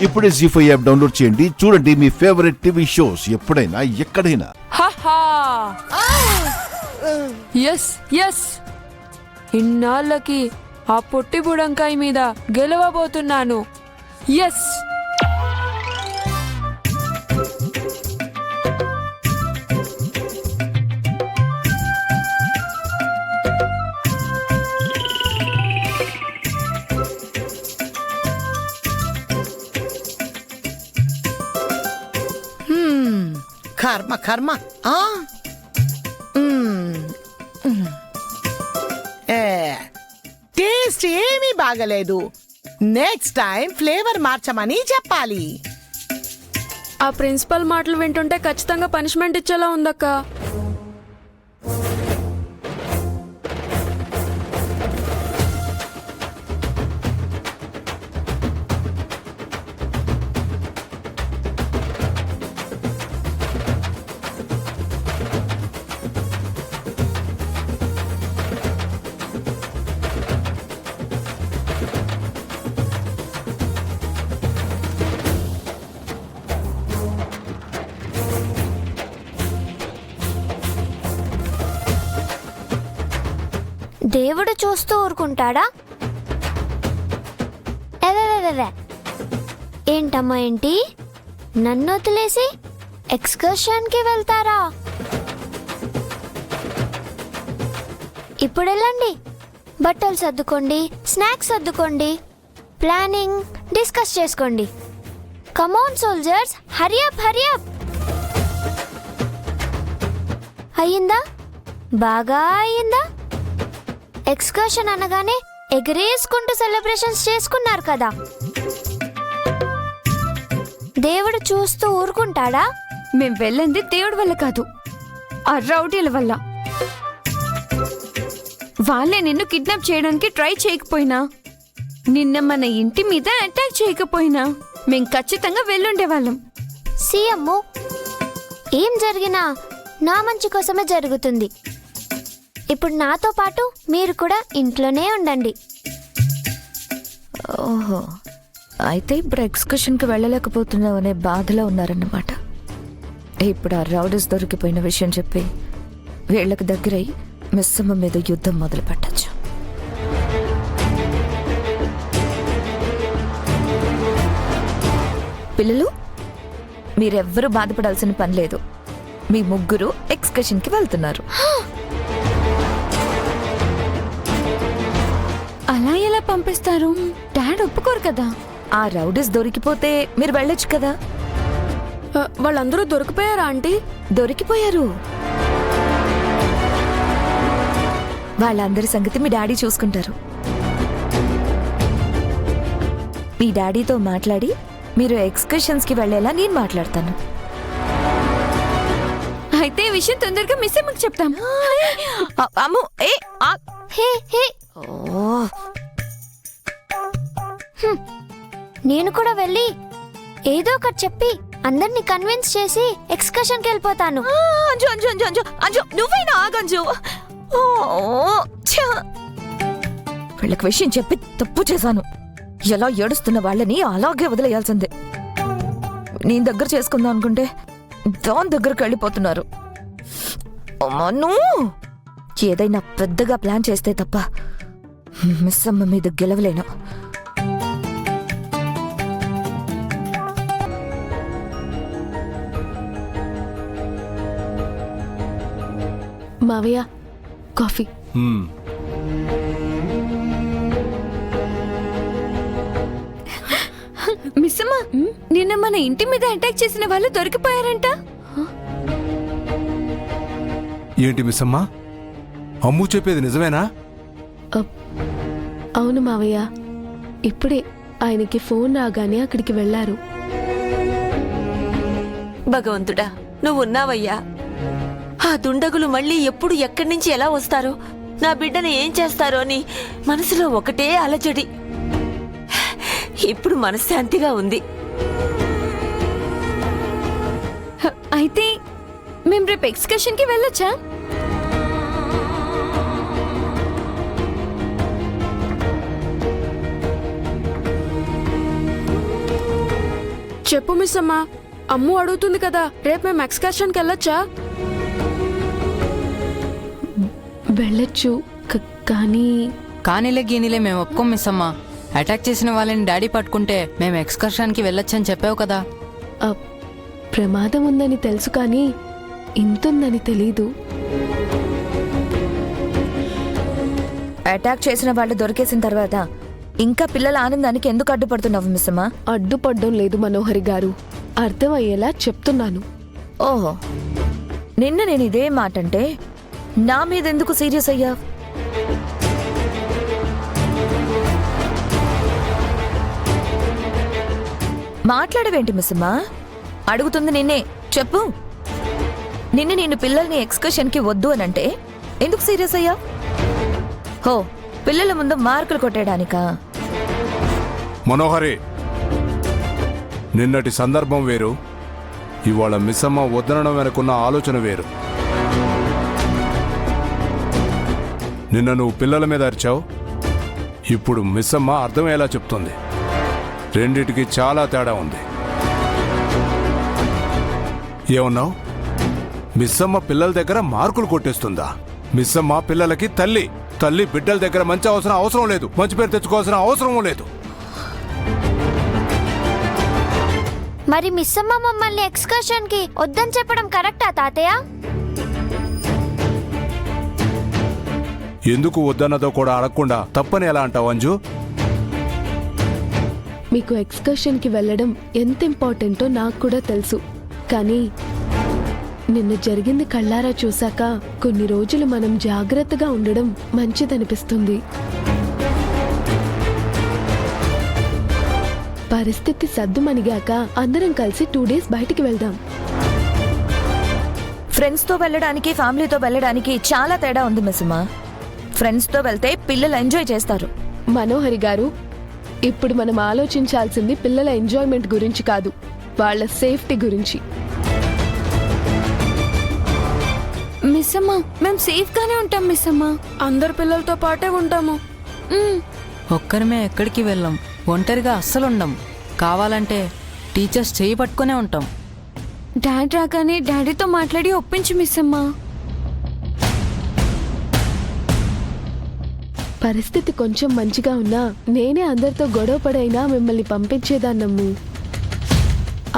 ఇప్పుడే జీ5 app download చేయండి. చూడండి మీ ఫేవరెట్ టీవీ షోస్ ఎప్పుడైనా ఎక్కడైనా. ఎస్ ఎస్, ఇన్నాళ్ళకి ఆ పొట్టి బుడంకాయ మీద గెలవబోతున్నాను. ఎస్, కర్మ కర్మ. టేస్ట్ ఏమీ బాగలేదు. నెక్స్ట్ టైం ఫ్లేవర్ మార్చమని చెప్పాలి. ఆ ప్రిన్సిపల్ మాటలు వింటుంటే ఖచ్చితంగా పనిష్మెంట్ ఇచ్చేలా ఉందక్క. దేవుడు చూస్తూ ఊరుకుంటాడా? ఎవేవేవే, ఏంటమ్మా ఏంటి, నన్ను వదిలేసి ఎక్స్కర్షన్కి వెళ్తారా? ఇప్పుడు వెళ్ళండి, బట్టలు సర్దుకోండి, స్నాక్స్ సర్దుకోండి, ప్లానింగ్ డిస్కస్ చేసుకోండి. Come on soldiers, hurry up hurry up. అయ్యిందా? బాగా అయ్యిందా? ఎక్స్కర్షన్ అనగానే ఎగరేసుకుంటూ సెలబ్రేషన్స్ చేసుకున్నారు కదా. దేవుడు చూస్తూ ఊరుకుంటాడా? మేం వెళ్ళింది దేవుడి వల్ల కాదు, ఆ రౌడీల వల్ల. వాళ్ళే నిన్ను కిడ్నాప్ చేయడానికి ట్రై చేయకపోయినా, నిన్న మన ఇంటి మీద అటాక్ చేయకపోయినా మేం ఖచ్చితంగా వెళ్ళుండేవాళ్ళం. సీఎం, ఏం జరిగినా నా మంచి కోసమే జరుగుతుంది. ఇప్పుడు నాతో పాటు మీరు కూడా ఇంట్లోనే ఉండండి. ఓహో, అయితే ఇప్పుడు ఎక్స్కర్షన్కి వెళ్ళలేకపోతున్నావు అనే బాధలో ఉన్నారన్నమాట. ఇప్పుడు ఆ రౌడీస్ దొరికిపోయిన విషయం చెప్పి వీళ్ళకి దగ్గరై మిస్సమ్మ మీద యుద్ధం మొదలు పెట్టచ్చు. పిల్లలు, మీరెవ్వరూ బాధపడాల్సిన పని లేదు. మీ ముగ్గురు ఎక్స్కర్షన్కి వెళ్తున్నారు. అలా ఎలా పంపిస్తారు? డాడ్ ఒప్పుకోరు కదా. ఆ రౌడీస్ దొరికిపోతే మీరు వెళ్ళొచ్చు కదా. వాళ్ళందరూ దొరికిపోయారా ఆంటీ? దొరికిపోయారు. వాళ్ళందరి సంగతి మీ డాడీ చూసుకుంటారు. మీ డాడీతో మాట్లాడి మీరు ఎక్స్కర్షన్స్కి వెళ్ళేలా నేను మాట్లాడతాను. అయితే ఈ విషయం తొందరగా మిస్ అమ్మకి చెప్తాం. అమ్ము, హే హే, నేను కూడా వెళ్ళి ఏదో ఒకటి చెప్పి అందరినీ కన్విన్స్ చేసి ఎక్స్కర్షన్కి వెళ్ళిపోతాను. అంజు అంజు అంజు అంజు అంజు, నువ్వైనా ఆగంజు. వీళ్ళకి విషయం చెప్పి తప్పు చేశాను. ఎలా ఏడుస్తున్న వాళ్ళని అలాగే వదిలేయాల్సిందే. నేను దగ్గర చేసుకుందాం అనుకుంటే దాని దగ్గరకు వెళ్ళిపోతున్నారు. అమ్మను, ఏదైనా పెద్దగా ప్లాన్ చేస్తే తప్ప మిస్ అమ్మ మీద గెలవలేను. మావయ్య, కాఫీ. మిస్ అమ్మ, నిన్న మన ఇంటి మీద అటాక్ చేసిన వాళ్ళు దొరికిపోయారంట. ఏంటి మిస్ అమ్మా, అమ్ము చెప్పేది నిజమేనా? అవును మావయ్య, ఇప్పుడే ఆయనకి ఫోన్ రాగానే అక్కడికి వెళ్లారు. భగవంతుడా, నువ్వున్నావయ్యా. ఆ దుండగులు మళ్ళీ ఎప్పుడు ఎక్కడి నుంచి ఎలా వస్తారో, నా బిడ్డను ఏం చేస్తారో అని మనసులో ఒకటే అలజడి. ఇప్పుడు మనశ్శాంతిగా ఉంది. అయితే మేము రేపు ఎక్స్కర్షన్కి వెళ్ళొచ్చా? చెప్పు మిస్ అమ్మా. అమ్ము అడుగుతుంది కదా, రేపు మేము ఎక్స్కర్షన్కి వెళ్ళొచ్చా? వెళ్ళొచ్చు కానీ కానీలే గీనీలే మేము ఒప్పుకోం మిస్ అమ్మా. అటాక్ చేసిన వాళ్ళని డాడీ పట్టుకుంటే మేము ఎక్స్కర్షన్కి వెళ్ళొచ్చని చెప్పావు కదా. ఆ, ప్రమాదం ఉందని తెలుసు కానీ ఇంతుందని తెలీదు. అటాక్ చేసిన వాళ్ళు దొరికేసిన తర్వాత ఇంకా పిల్లల ఆనందానికి ఎందుకు అడ్డుపడుతున్నావు మిస్ అమ్మా? అడ్డుపడ్డం లేదు మనోహరి గారు, అర్థమయ్యేలా చెప్తున్నాను. ఓహో, నిన్న నేను ఇదే మాట అంటే నా మీద ఎందుకు సీరియస్ అయ్యా? మాట్లాడవేంటి మిస్ అమ్మా? అడుగుతుంది నిన్నే, చెప్పు. నేను పిల్లల్ని ఎక్స్కర్షన్కి వద్దు అనంటే ఎందుకు సీరియస్ అయ్యా? హో, పిల్లల ముందు మార్కులు కొట్టేయడానికా? మనోహరి, నిన్నటి సందర్భం వేరు, ఇవాళ మిస్సమ్మ వద్దనడం వెనుకున్న ఆలోచన వేరు. నిన్న నువ్వు పిల్లల మీద అరిచావు, ఇప్పుడు మిస్సమ్మ అర్థమయ్యేలా చెప్తుంది. రెండిటికి చాలా తేడా ఉంది. ఏమన్నావు? మిస్సమ్మ పిల్లల దగ్గర మార్కులు కొట్టేస్తుందా? మిస్సమ్మ పిల్లలకి తల్లి. తల్లి బిడ్డల దగ్గర మంచి అవసరం లేదు, మంచి పేరు తెచ్చుకోవాల్సిన అవసరం లేదు. మరి మిస్ అమ్మ మమ్మల్ని ఎక్స్కర్షన్ కి వద్దని చెప్పడం కరెక్టా తాతయ్య? ఎందుకు వద్దన్నదో కూడా అడగకుండా తప్పని ఎలా అంటావు అంజు? మీకు ఎక్స్కర్షన్కి వెళ్ళడం ఎంత ఇంపార్టెంటో నాకు కూడా తెలుసు. కానీ నిన్న జరిగింది కళ్ళారా చూశాక కొన్ని రోజులు మనం జాగ్రత్తగా ఉండడం మంచిదనిపిస్తుంది. పరిస్థితి సద్దుమణిగాక అందరం కలిసి 2 days బయటికి వెళ్దాం. ఫ్రెండ్స్తో వెళ్ళడానికి ఫ్యామిలీతో వెళ్ళడానికి చాలా తేడా ఉంది మిస్సమ్మా. ఫ్రెండ్స్తో వెళ్తే పిల్లలు ఎంజాయ్ చేస్తారు. మనోహరి గారు, ఇప్పుడు మనం ఆలోచించాల్సింది పిల్లల ఎంజాయ్మెంట్ గురించి కాదు, వాళ్ళ సేఫ్టీ గురించి. మిస్ అమ్మా, మేము సేఫ్ గానే ఉంటాం మిస్ అమ్మా. అందరు పిల్లలతో పాటే ఉంటాము. ఒక్కరిమే ఎక్కడికి వెళ్ళాం, ఒంటరిగా అస్సలు ఉండం. కావాలంటే టీచర్స్ చేయి పట్టుకునే ఉంటాం. డాడీ రాగానే డాడీతో మాట్లాడి ఒప్పించు మిస్ అమ్మా. పరిస్థితి కొంచెం మంచిగా ఉన్నా నేనే అందరితో గొడవ పడైనా మిమ్మల్ని పంపించేదాన్నమ్ము.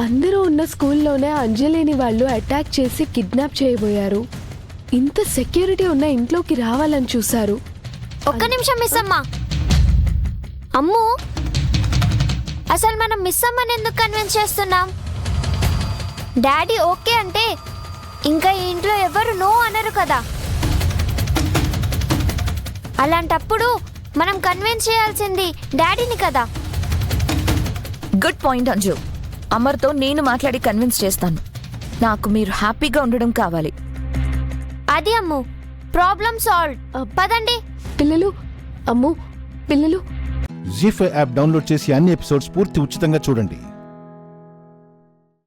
అందరూ ఉన్న స్కూల్లోనే అంజలిని వాళ్ళు అటాక్ చేసి కిడ్నాప్ చేయబోయారు. ఇంత సెక్యూరిటీ ఉన్న ఇంట్లోకి రావాలని చూశారు. ఒక్క నిమిషం మిస్ అమ్మ. అమ్ము, అసలు మనం మిస్ అమ్మని ఎందుకు కన్విన్స్ చేస్తున్నాం? డాడీ ఓకే అంటే ఇంకా ఈ ఇంట్లో ఎవరు నో అనరు కదా. అలాంటప్పుడు మనం కన్విన్స్ చేయాల్సింది డాడీని కదా. Good point Anju. అమర్తో నేను మాట్లాడి కన్విన్స్ చేస్తాను. నాకు మీరు హ్యాపీగా ఉండడం కావాలి. అది అమ్ము, ప్రాబ్లం సాల్వ్. పదండి పిల్లలు. అమ్ము, పిల్లలు. జీ5 యాప్ డౌన్లోడ్ చేసి అన్ని ఎపిసోడ్స్ పూర్తి ఉచితంగా చూడండి.